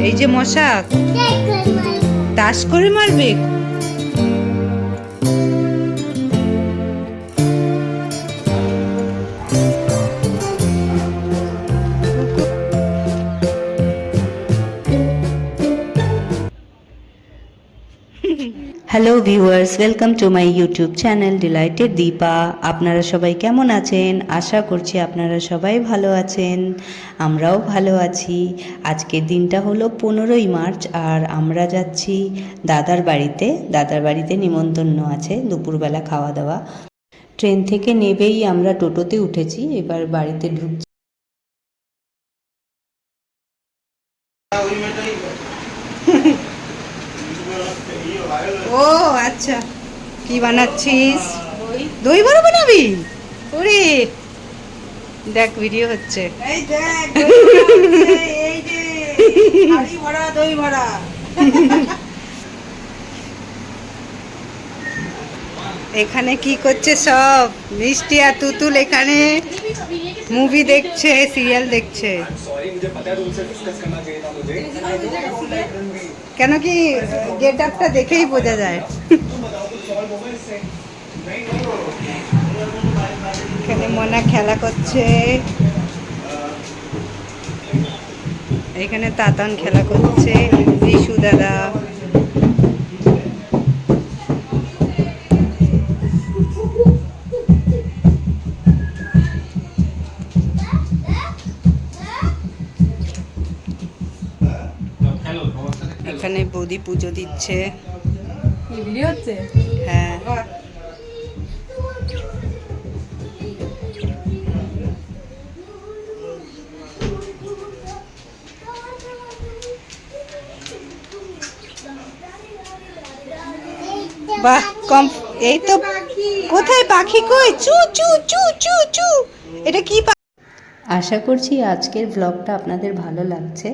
এই যে মশা টাস করে মারবে। Hello viewers, welcome to my YouTube channel delighted Dipa. আপনারা সবাই কেমন আছেন? আশা করছি আপনারা সবাই ভালো আছেন, আমরাও ভালো আছি। আজকের দিনটা হলো 15ই মার্চ, আর আমরা যাচ্ছি দাদার বাড়িতে। দাদার বাড়িতে নিমন্ত্রণ আছে, দুপুরবেলা খাওয়া দাওয়া। ট্রেন থেকে নেবেই আমরা টোটোতে উঠেছি, এবার বাড়িতে ঢুকছি। ও আচ্ছা, কি বানাচ্ছিস? দই বড়া বানাবি? ওরে দেখ, ভিডিও হচ্ছে। এই দেখ, এই যে হাড়ি ভরা দই ভরা। এখানে কি করছে সব? মিষ্টি আর তুতুল এখানে মুভি দেখছে, সিরিয়াল দেখছে। কেন কি গেট আপটা দেখেই বোঝা যায়। এখানে মনা খেলা করছে, এখানে তাতান খেলা করছে, বিশু দাদা। এখানে বৌদি পুজো দিচ্ছে। হ্যাঁ, বাহ কম। এই তো, কোথায় পাখি? কই? চু চু চু চু চু। এটা কি? আশা করছি আজকের ব্লগটা আপনাদের ভালো লাগছে।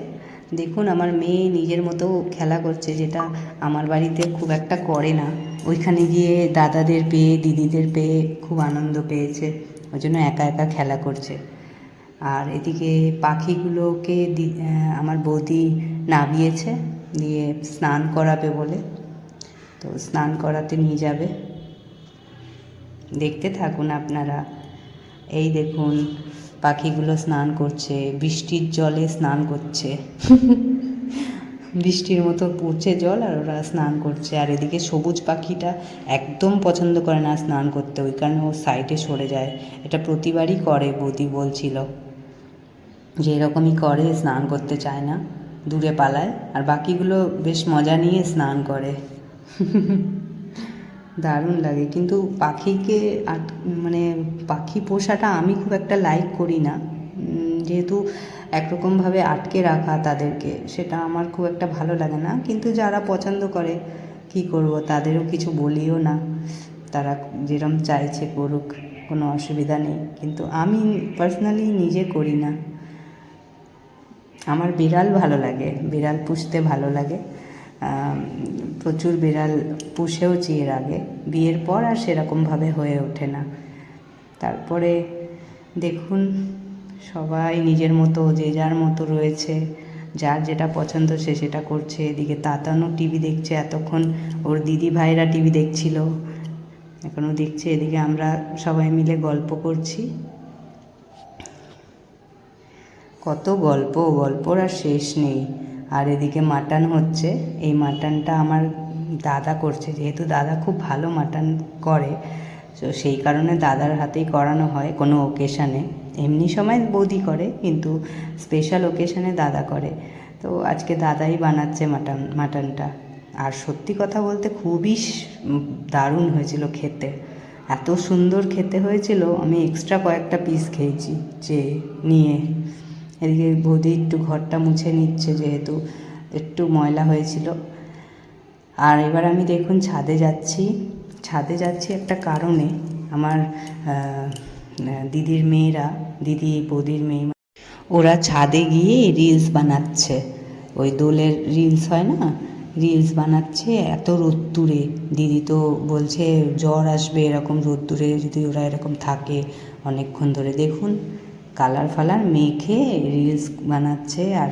দেখুন, আমার মেয়ে নিজের মতো খেলা করছে, যেটা আমার বাড়িতে খুব একটা করে না। ওইখানে গিয়ে দাদাদের পেয়ে, দিদিদের পেয়ে খুব আনন্দ পেয়েছে, ওই জন্য একা একা খেলা করছে। আর এদিকে পাখিগুলোকে আমার বৌদি নামিয়েছে, দিয়ে স্নান করাবে বলে, তো স্নান করাতে নিয়ে যাবে। দেখতে থাকুন আপনারা। এই দেখুন, পাখিগুলো স্নান করছে, বৃষ্টির জলে স্নান করছে। বৃষ্টির মতো পড়ছে জল, আর ওরা স্নান করছে। আর এদিকে সবুজ পাখিটা একদম পছন্দ করে না স্নান করতে, ওই কারণে ও সাইডে সরে যায়। এটা প্রতিবারই করে, বৌদি বলছিল যে এরকমই করে, স্নান করতে চায় না, দূরে পালায়। আর বাকিগুলো বেশ মজা নিয়ে স্নান করে। দারুণ লাগে। কিন্তু পাখিকে মানে পাখি পোষাটা আমি খুব একটা লাইক করি না, যেহেতু একরকমভাবে আটকে রাখা তাদেরকে, সেটা আমার খুব একটা ভালো লাগে না। কিন্তু যারা পছন্দ করে, কি করব, তাদেরও কিছু বলিও না, তারা যেরকম চাইছে করুক, কোনো অসুবিধা নেই। কিন্তু আমি পার্সোনালি নিজে করি না। আমার বিড়াল ভালো লাগে, বিড়াল পুষতে ভালো লাগে। প্রচুর বিড়াল পুষেওছি এর আগে, বিয়ের পর আর সেরকমভাবে হয়ে ওঠে না। তারপরে দেখুন, সবাই নিজের মতো, যে যার মতো রয়েছে, যার যেটা পছন্দ সে সেটা করছে। এদিকে তাতানও টিভি দেখছে, এতক্ষণ ওর দিদি ভাইরা টিভি দেখছিল, এখনও দেখছে। এদিকে আমরা সবাই মিলে গল্প করছি। কত গল্পর আর শেষ নেই। আর এদিকে মাটন হচ্ছে। এই মাটনটা আমার দাদা করছে, যেহেতু দাদা খুব ভালো মাটন করে, তো সেই কারণে দাদার হাতেই করানো হয় কোনো ওকেশানে। এমনি সময় বৌদি করে, কিন্তু স্পেশাল ওকেশানে দাদা করে। তো আজকে দাদাই বানাচ্ছে মাটনটা। আর সত্যি কথা বলতে খুবই দারুণ হয়েছিল খেতে, এত সুন্দর খেতে হয়েছিল। আমি এক্সট্রা কয়েকটা পিস খেয়েছি যে নিয়ে। এদিকে বৌদি একটু ঘরটা মুছে নিচ্ছে, যেহেতু একটু ময়লা হয়েছিল। আর এবার আমি দেখুন ছাদে যাচ্ছি একটা কারণে। আমার দিদির মেয়েরা, দিদি বৌদির মেয়ে, ওরা ছাদে গিয়ে রিলস বানাচ্ছে। ওই দোলের রিলস হয় না, রিলস বানাচ্ছে এত রোদ্দুরে। দিদি তো বলছে জ্বর আসবে এরকম রোদ্দুরে যদি ওরা এরকম থাকে অনেকক্ষণ ধরে। দেখুন, কালার ফালার মেখে রিলস বানাচ্ছে। আর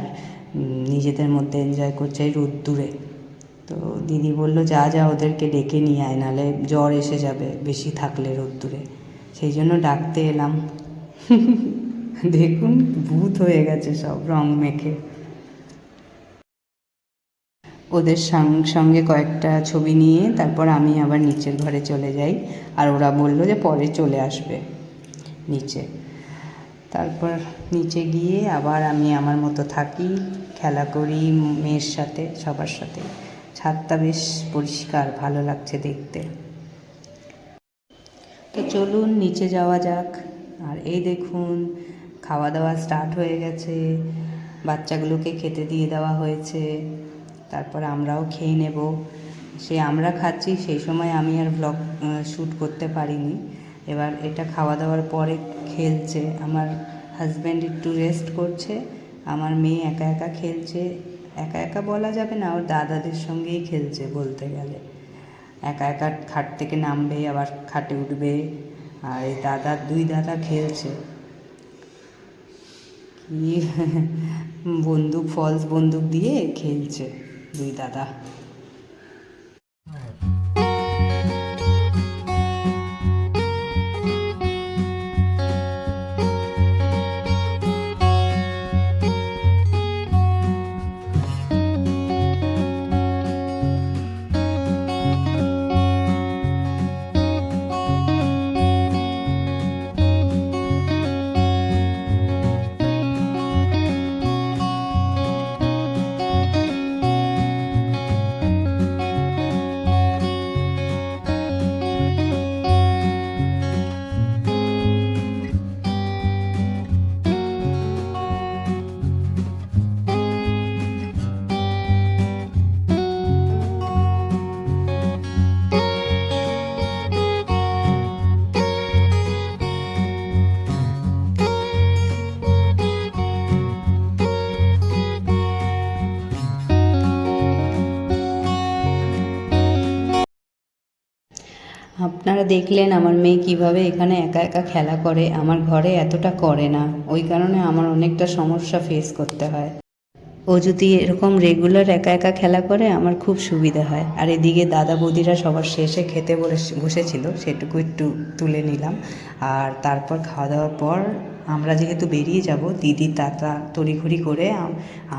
নিজেদের মধ্যে এনজয় করছে এই রোদ্দুরে। তো দিদি বলল যা যা ওদেরকে ডেকে নিয়ে আয়, নাহলে জ্বর এসে যাবে বেশি থাকলে রোদ্দুরে, সেই জন্য ডাকতে এলাম। দেখুন ভূত হয়ে গেছে সব রং মেখে। ওদের সঙ্গে কয়েকটা ছবি নিয়ে তারপর আমি আবার নিচের ঘরে চলে যাই, আর ওরা বলল যে পরে চলে আসবে নিচে। তারপর নিচে গিয়ে আবার আমি আমার মতো থাকি, খেলা করি মেয়ের সাথে, সবার সাথে। ছাদটা বেশ পরিষ্কার, ভালো লাগছে দেখতে। তো চলুন নিচে যাওয়া যাক। আর এই দেখুন খাওয়া দাওয়া স্টার্ট হয়ে গেছে, বাচ্চাগুলোকে খেতে দিয়ে দেওয়া হয়েছে, তারপর আমরাও খেয়ে নেব। সে আমরা খাচ্ছি সেই সময় আমি আর ব্লগ শ্যুট করতে পারিনি। এবার এটা খাওয়া দাওয়ার পরে খেলছে, আমার হাজব্যান্ড একটু রেস্ট করছে, আমার মেয়ে একা একা খেলছে। একা একা বলা যাবে না, ওর দাদাদের সঙ্গেই খেলছে বলতে গেলে। একা একা খাট থেকে নামবে, আবার খাটে উঠবে, আর এই দুই দাদা খেলছে কি বন্দুক, ফলস বন্দুক দিয়ে খেলছে দুই দাদা। আপনারা দেখলেন আমার মেয়ে কিভাবে এখানে একা একা খেলা করে, আমার ঘরে এতটা করে না, ওই কারণে আমার অনেকটা সমস্যা ফেস করতে হয়। ও যদি এরকম রেগুলার একা একা খেলা করে আমার খুব সুবিধা হয়। আর এদিকে দাদা বৌদিরা সবার শেষে খেতে বসেছিল, সেটুকু একটু তুলে নিলাম। আর তারপর খাওয়া দাওয়ার পর আমরা যেহেতু বেরিয়ে যাব, দিদি তাতা তড়িঘড়ি করে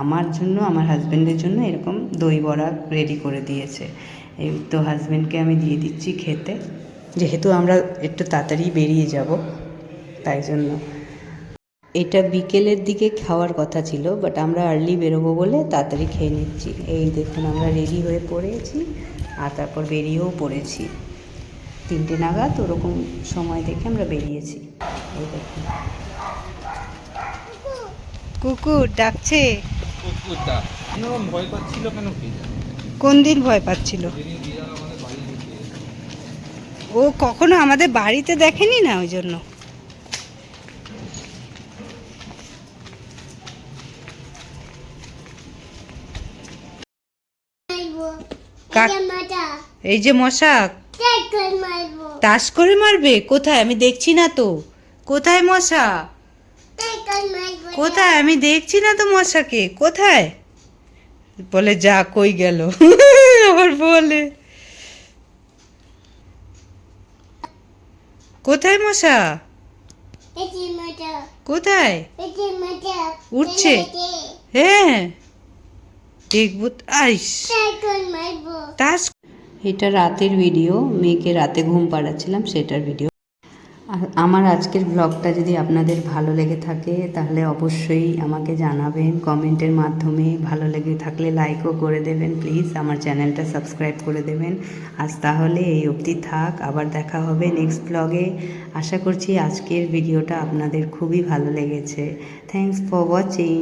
আমার জন্য, আমার হাজব্যান্ডের জন্য এরকম দই বড়া রেডি করে দিয়েছে। এই তো হাজব্যান্ডকে আমি দিয়ে দিচ্ছি খেতে, যেহেতু আমরা একটু তাড়াতাড়ি বেরিয়ে যাব তাই জন্য। এটা বিকেলের দিকে খাওয়ার কথা ছিল, বাট আমরা আর্লি বেরোবো বলে তাড়াতাড়ি খেয়ে নিচ্ছি। এই দেখুন আমরা রেডি হয়ে পড়েছি, আর তারপর বেরিয়েও পড়েছি 3টে নাগাদ, ওরকম সময় দেখে আমরা বেরিয়েছি। এই দেখুন কুকুর ডাকছে। ভয় পাচ্ছিল কেন? কোন দিন ভয় পাচ্ছিল? ও কখনো আমাদের বাড়িতে দেখেনি না, ওই জন্য। এই যে মশা, তাস করে মারবে? কোথায়? আমি দেখছি না তো। কোথায় মশা? কোথায়? আমি দেখছি না তো মশাকে। কোথায়? বলে যা, কই গেল? আবার বলে কোথায় মশা? কোথায়? উঠছে? হ্যাঁ দেখবো। আইস তাস। এটা রাতের ভিডিও, মেয়েকে রাতে ঘুম পাড়াচ্ছিলাম সেটার ভিডিও। আর আমার আজকের ব্লগটা যদি আপনাদের ভালো লেগে থাকে তাহলে অবশ্যই আমাকে জানাবেন কমেন্টের মাধ্যমে। ভালো লেগে থাকলে লাইকও করে দেবেন প্লিজ, আমার চ্যানেলটা সাবস্ক্রাইব করে দেবেন। আজ তাহলে এই অবধি থাক, আবার দেখা হবে নেক্সট ব্লগে। আশা করছি আজকের ভিডিওটা আপনাদের খুবই ভালো লেগেছে। Thanks for watching.